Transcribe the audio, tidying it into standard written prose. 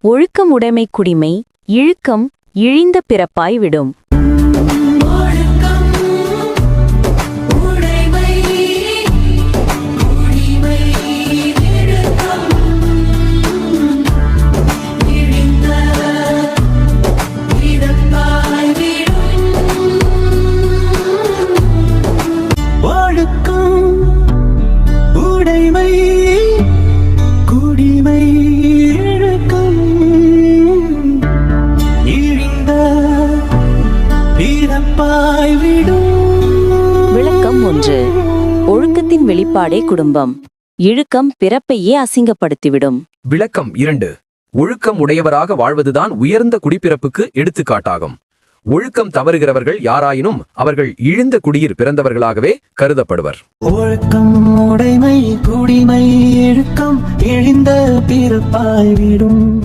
ஒழுக்கம் உடைமை குடிமை இழுக்கம் இழிந்த பிறப்பாய் விடும். விளக்கம் 1. ஒழுக்கத்தின் வெளிப்பாடே குடும்பம். இழுக்கம் பிறப்பையே அசிங்கப்படுத்திவிடும். விளக்கம் 2. ஒழுக்கம் உடையவராக வாழ்வதுதான் உயர்ந்த குடிப்பிறப்புக்கு எடுத்துக்காட்டாகும். ஒழுக்கம் தவறுகிறவர்கள் யாராயினும் அவர்கள் இழிந்த குடியில் பிறந்தவர்களாகவே கருதப்படுவர். ஒழுக்கம் உடைமை குடிமை இழுக்கம் இழிந்த பிறப்பாய் விடும்.